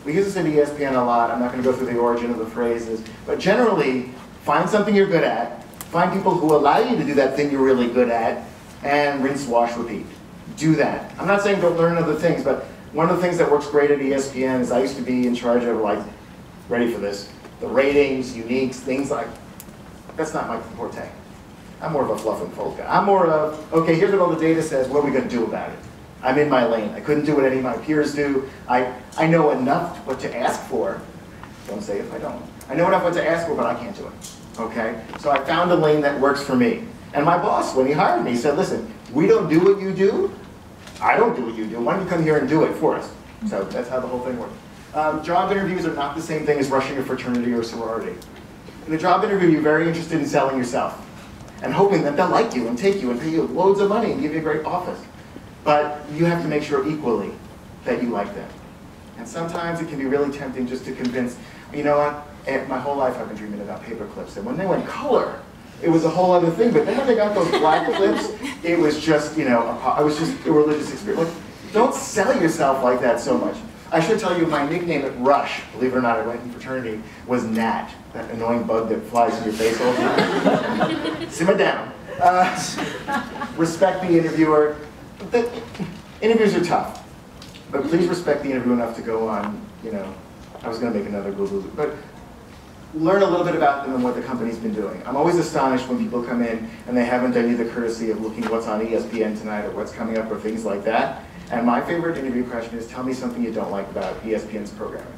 We use this at ESPN a lot. I'm not going to go through the origin of the phrases, but generally, find something you're good at, find people who allow you to do that thing you're really good at, and rinse, wash, repeat. Do that. I'm not saying don't learn other things, but one of the things that works great at ESPN is I used to be in charge of, like, ready for this, the ratings, uniques, things like, that's not my forte. I'm more of a fluff and fold guy. I'm more of, okay, here's what all the data says, what are we going to do about it? I'm in my lane. I couldn't do what any of my peers do. I know enough what to ask for. Don't say if I don't. I know enough what to ask for, but I can't do it. Okay? So I found a lane that works for me. And my boss, when he hired me, said, listen, we don't do what you do. I don't do what you do. Why don't you come here and do it for us? So that's how the whole thing works. Job interviews are not the same thing as rushing a fraternity or sorority. In a job interview, you're very interested in selling yourself and hoping that they'll like you and take you and pay you loads of money and give you a great office. But you have to make sure equally that you like them. And sometimes it can be really tempting just to convince, you know what, my whole life I've been dreaming about paper clips. And when they went color, it was a whole other thing. But then when they got those black clips, it was just, you know, it was just a religious experience. Like, don't sell yourself like that so much. I should tell you, my nickname at Rush, believe it or not, I went in fraternity, was Gnat, that annoying bug that flies in your face all the time. Simmer down. Respect the interviewer. The interviews are tough, but please respect the interview enough to go on, you know, I was going to make another Google, but learn a little bit about them and what the company's been doing. I'm always astonished when people come in and they haven't done you the courtesy of looking what's on ESPN tonight or what's coming up or things like that. And my favorite interview question is, tell me something you don't like about ESPN's programming.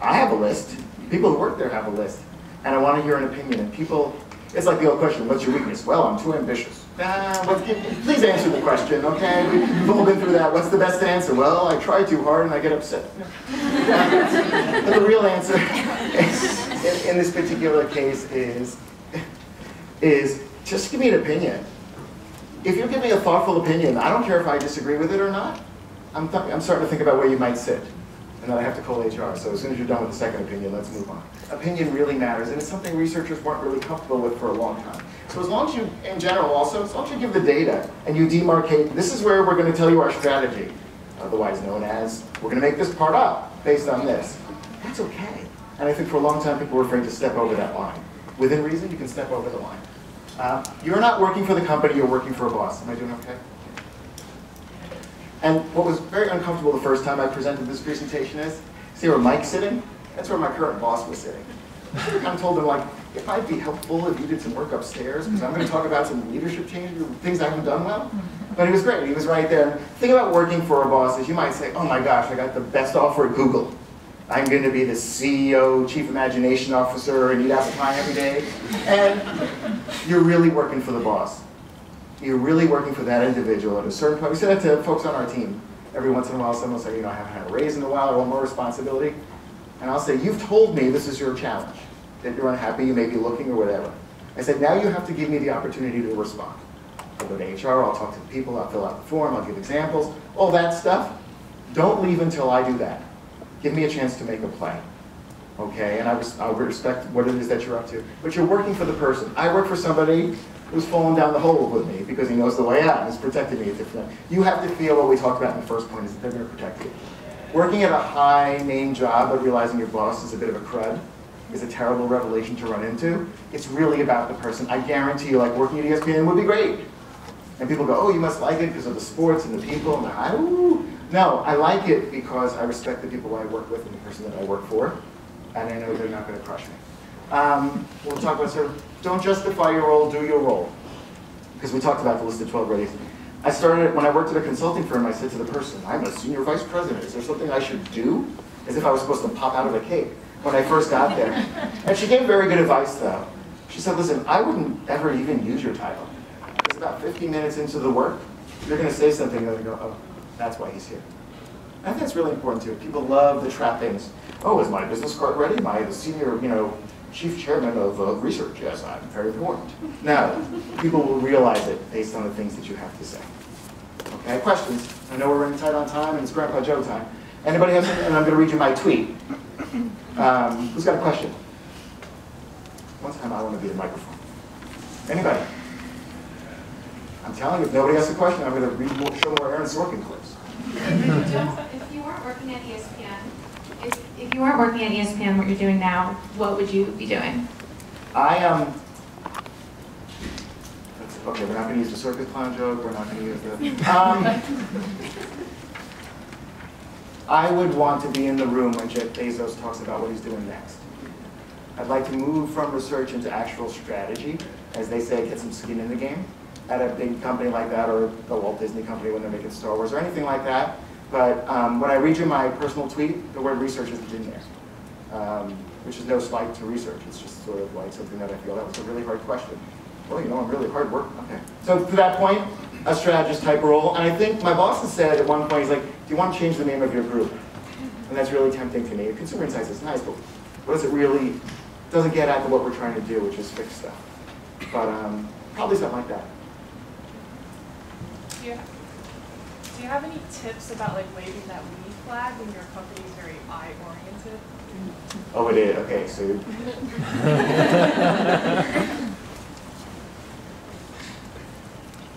I have a list. People who work there have a list. And I want to hear an opinion. And people, it's like the old question, what's your weakness? Well, I'm too ambitious. Please answer the question, okay? We've all been through that. What's the best answer? Well, I try too hard and I get upset. But the real answer in this particular case is just give me an opinion. If you give me a thoughtful opinion, I don't care if I disagree with it or not. I'm starting to think about where you might sit. And then I have to call HR. So as soon as you're done with the second opinion, let's move on. Opinion really matters, and it's something researchers weren't really comfortable with for a long time. So as long as you, in general also, as long as you give the data and you demarcate, this is where we're going to tell you our strategy, otherwise known as, we're going to make this part up based on this. That's okay. And I think for a long time people were afraid to step over that line. Within reason, you can step over the line. You're not working for the company, you're working for a boss. Am I doing okay? And what was very uncomfortable the first time I presented this presentation is, see where Mike's sitting? That's where my current boss was sitting. I kind of told him, like, it might be helpful if you did some work upstairs, because I'm going to talk about some leadership changes, things I haven't done well. But he was great, he was right there. The thing about working for a boss is you might say, oh my gosh, I got the best offer at Google. I'm going to be the CEO, Chief Imagination Officer, and eat apple pie every day. And you're really working for the boss. You're really working for that individual at a certain point. We say that to folks on our team. Every once in a while, someone will say, you know, I haven't had a raise in a while, I want more responsibility. And I'll say, you've told me this is your challenge, that you're unhappy, you may be looking or whatever. I said, now you have to give me the opportunity to respond. I'll go to HR, I'll talk to the people, I'll fill out the form, I'll give examples, all that stuff. Don't leave until I do that. Give me a chance to make a plan. Okay, and I'll respect what it is that you're up to. But you're working for the person. I work for somebody who's fallen down the hole with me because he knows the way out and is protecting me at different times. You have to feel what we talked about in the first point is that they're going to protect you. Working at a high-name job but realizing your boss is a bit of a crud is a terrible revelation to run into. It's really about the person. I guarantee you, like working at ESPN would be great. And people go, oh, you must like it because of the sports and the people. And ooh. No, I like it because I respect the people I work with and the person that I work for. And I know they're not going to crush me. We'll talk about sort of, don't justify your role, do your role. Because we talked about the list of 12 ratings. I started, when I worked at a consulting firm, I said to the person, I'm a senior vice president. Is there something I should do? As if I was supposed to pop out of a cake when I first got there. And she gave very good advice, though. She said, listen, I wouldn't ever even use your title. It's about 15 minutes into the work. You're going to say something, and they're going to go, oh, that's why he's here. I think that's really important, too. People love the trappings. Oh, is my business card ready? Am I the senior, chief chairman of research? Yes, I'm very important. No, people will realize it based on the things that you have to say. Okay, questions? I know we're running tight on time, and it's Grandpa Joe time. Anybody have something? And I'm going to read you my tweet. Who's got a question? One time I want to be the microphone. Anybody? I'm telling you, if nobody has a question, I'm going to show more Aaron Sorkin clips. If you weren't working at ESPN, if you weren't working at ESPN, what you're doing now, what would you be doing? Okay, we're not going to use the circus clown joke. We're not going to use the. I would want to be in the room when Jeff Bezos talks about what he's doing next. I'd like to move from research into actual strategy, as they say, get some skin in the game at a big company like that, or the Walt Disney Company when they're making Star Wars, or anything like that. But when I read you my personal tweet, the word research isn't in there, which is no slight to research. It's just sort of like something that I feel that was a really hard question. Well, I'm really hard work. Okay. So to that point, a strategist type role. And I think my boss has said at one point, he's like, do you want to change the name of your group? And that's really tempting to me. Consumer Insights is nice, but what does it really, doesn't get at what we're trying to do, which is fix stuff. But probably something like that. Do you have any tips about like waving that we flag when your company is very eye-oriented? Oh, it is. Okay, so.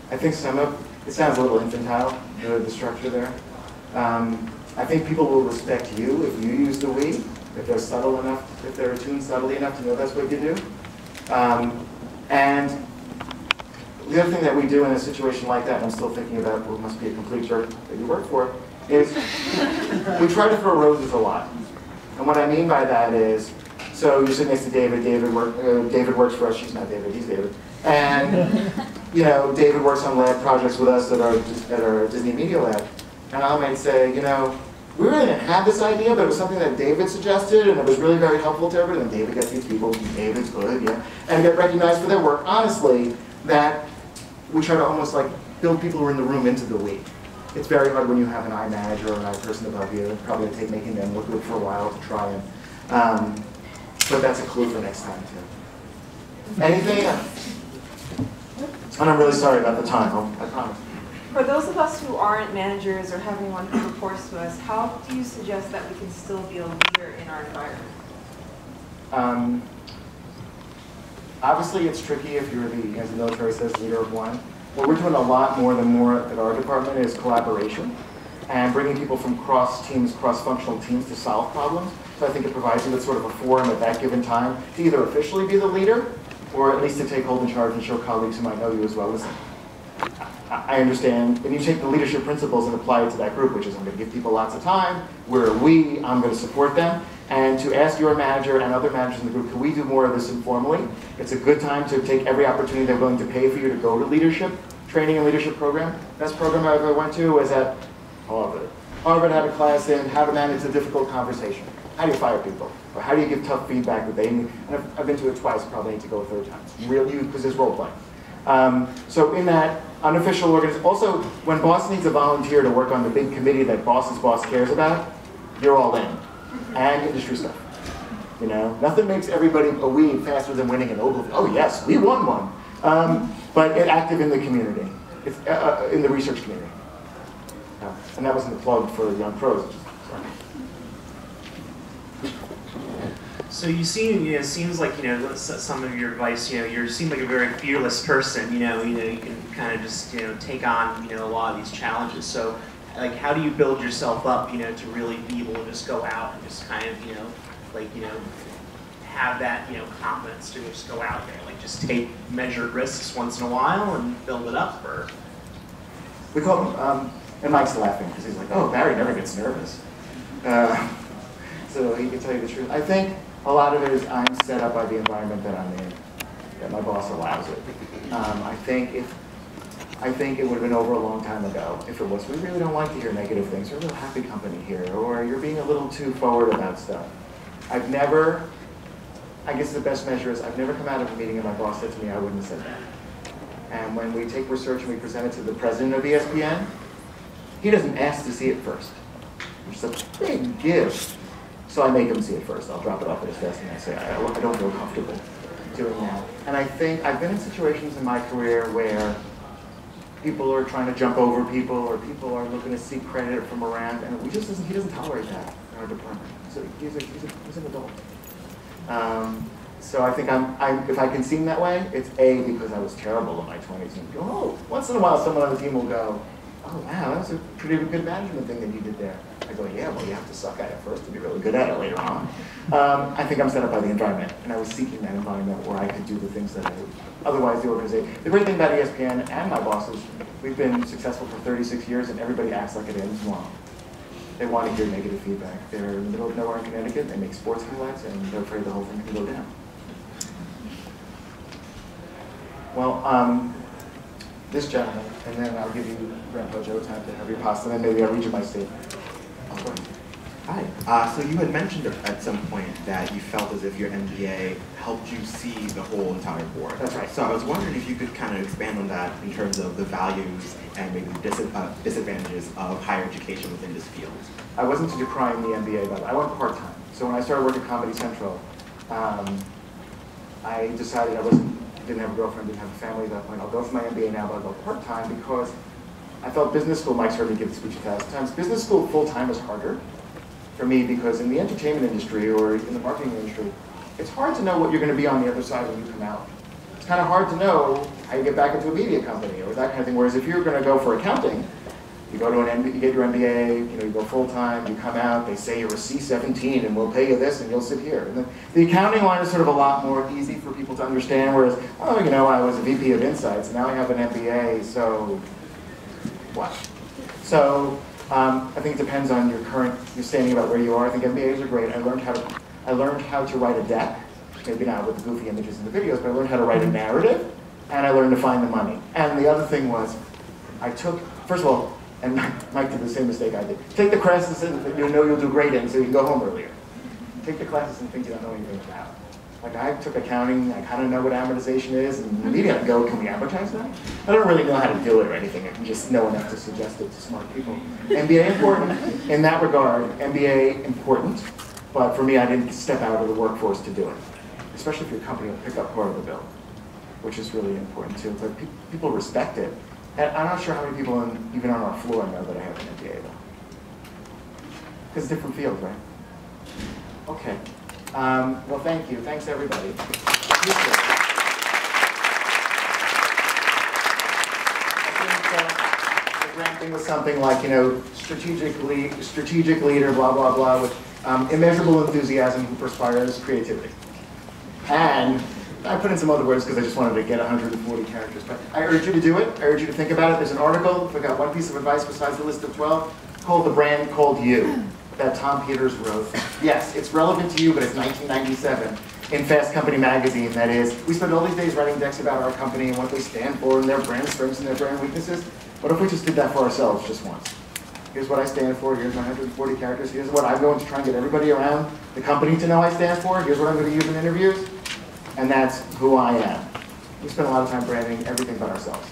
I think it sounds a little infantile, the structure there. I think people will respect you if you use the we, if they're subtle enough, if they're attuned subtly enough to know that's what you do. And the other thing that we do in a situation like that, and I'm still thinking about what must be a complete jerk that you work for, is we try to throw roses a lot. And what I mean by that is, so you're sitting next to David. David works for us. She's not David. He's David. And you know, David works on lab projects with us at our Disney Media Lab. And I might say, you know, we really didn't have this idea, but it was something that David suggested, and it was really very helpful to everyone. And David gets these people, David's good, yeah, and get recognized for their work. Honestly, that we try to almost like build people who are in the room into the we. It's very hard when you have an eye manager or an eye person above you. It's probably going to take making them look good for a while to try and. But that's a clue for next time too. Anything else? And I'm really sorry about the time. I promise. For those of us who aren't managers or have anyone who reports to us, how do you suggest that we can still be a leader in our environment? Obviously, it's tricky if you're the, as the military says, leader of one. What we're doing a lot more than more at our department is collaboration and bringing people from cross-teams, cross-functional teams to solve problems. So I think it provides you with sort of a forum at that given time to either officially be the leader or at least to take hold in charge and show colleagues who might know you as well. Listen, I understand, and you take the leadership principles and apply it to that group, which is I'm going to give people lots of time, we're a we, I'm going to support them, and to ask your manager and other managers in the group, can we do more of this informally? It's a good time to take every opportunity they're willing to pay for you to go to leadership training and leadership program. Best program I ever went to was at Harvard. Harvard had a class in how to manage a difficult conversation. How do you fire people? Or how do you give tough feedback that they need? And I've been to it twice, probably need to go a third time. It's real, because there's role play. So in that unofficial organization, also when boss needs a volunteer to work on the big committee that boss's boss cares about, you're all in. And industry stuff. You know, nothing makes everybody a we faster than winning an Ogilvy. Oh yes, we won one. But active in the community, it's, in the research community. And that wasn't a plug for young pros. So you seem, it seems like, some of your advice, you seem like a very fearless person, you can kind of just, take on, a lot of these challenges. So, like, how do you build yourself up, to really be able to just go out and just kind of, have that, confidence to just go out there, like, just take measured risks once in a while and build it up, or? We call them, and Mike's laughing because he's like, oh, Barry never gets nervous. So he can tell you the truth. I think a lot of it is I'm set up by the environment that I'm in, that my boss allows it. I think it would have been over a long time ago if it was, we really don't like to hear negative things, we're a real happy company here, or you're being a little too forward about stuff. I've never, I guess the best measure is I've never come out of a meeting and my boss said to me, I wouldn't have said that. And when we take research and we present it to the president of ESPN, he doesn't ask to see it first, which is a big gift. So I make him see it first. I'll drop it off at his desk and I say, I don't feel comfortable doing that. And I think I've been in situations in my career where people are trying to jump over people or people are looking to seek credit from around, and he doesn't tolerate that in our department. So he's an adult. So I think if I can seem that way, it's A, because I was terrible in my 20s. And go, oh, once in a while someone on the team will go, oh wow, that was a pretty good management thing that you did there. I go, yeah, well you have to suck at it first to be really good at it later on. I think I'm set up by the environment, and I was seeking that environment where I could do the things that I would. Otherwise the organization, the great thing about ESPN and my bosses, we've been successful for 36 years and everybody acts like it ends tomorrow. They want to hear negative feedback. They're in the middle of nowhere in Connecticut, they make sports highlights, and they're afraid the whole thing can go down. Well, this gentleman, and then I'll give you Grandpa Joe time to have your pasta, and then maybe I'll read you my statement. Oh, go ahead. Hi. So you had mentioned at some point that you felt as if your MBA helped you see the whole entire board. That's right. So I was wondering if you could kind of expand on that in terms of the values and maybe the disadvantages of higher education within this field. I wasn't decrying the MBA, but I went part-time. So when I started working at Comedy Central, I decided didn't have a girlfriend, didn't have a family at that point. I'll go for my MBA now, but I'll go part-time because I felt business school, Mike's heard me give the speech 1,000 times, business school full-time is harder for me because in the entertainment industry or in the marketing industry, it's hard to know what you're going to be on the other side when you come out. It's kind of hard to know how you get back into a media company or that kind of thing, whereas if you're going to go for accounting, You go to you get your MBA, you go full-time, you come out, they say you're a C-17 and we'll pay you this and you'll sit here. And the accounting line is sort of a lot more easy for people to understand, whereas, oh, I was a VP of Insights, and now I have an MBA, so what? So I think it depends on your standing about where you are. I think MBAs are great. I learned how to write a deck, maybe not with the goofy images in the videos, but I learned how to write a narrative, and I learned to find the money. And the other thing was, first of all, and Mike did the same mistake I did. Take the classes that you know you'll do great in so you can go home earlier. Take the classes and think you don't know anything about. Like I took accounting, I kind of know what amortization is, and immediately I go, can we amortize that? I don't really know how to do it or anything. I can just know enough to suggest it to smart people. MBA important in that regard. MBA important, but for me I didn't step out of the workforce to do it. Especially if your company will pick up part of the bill, which is really important too. But people respect it. And I'm not sure how many people, even on our floor, know that I have an MBA, though. Because different fields, right? Okay. Well, thank you. Thanks, everybody. I think the grand thing was something like, strategic leader, blah, blah, blah, with immeasurable enthusiasm who perspires creativity. And I put in some other words because I just wanted to get 140 characters. But I urge you to do it. I urge you to think about it. There's an article, if I got one piece of advice besides the list of 12, called The Brand Called You, that Tom Peters wrote. Yes, it's relevant to you, but it's 1997 in Fast Company magazine. That is, we spend all these days writing decks about our company and what they stand for and their brand strengths and their brand weaknesses. What if we just did that for ourselves just once? Here's what I stand for. Here's my 140 characters. Here's what I'm going to try and get everybody around the company to know I stand for. Here's what I'm going to use in interviews. And that's who I am. We spend a lot of time branding everything but ourselves.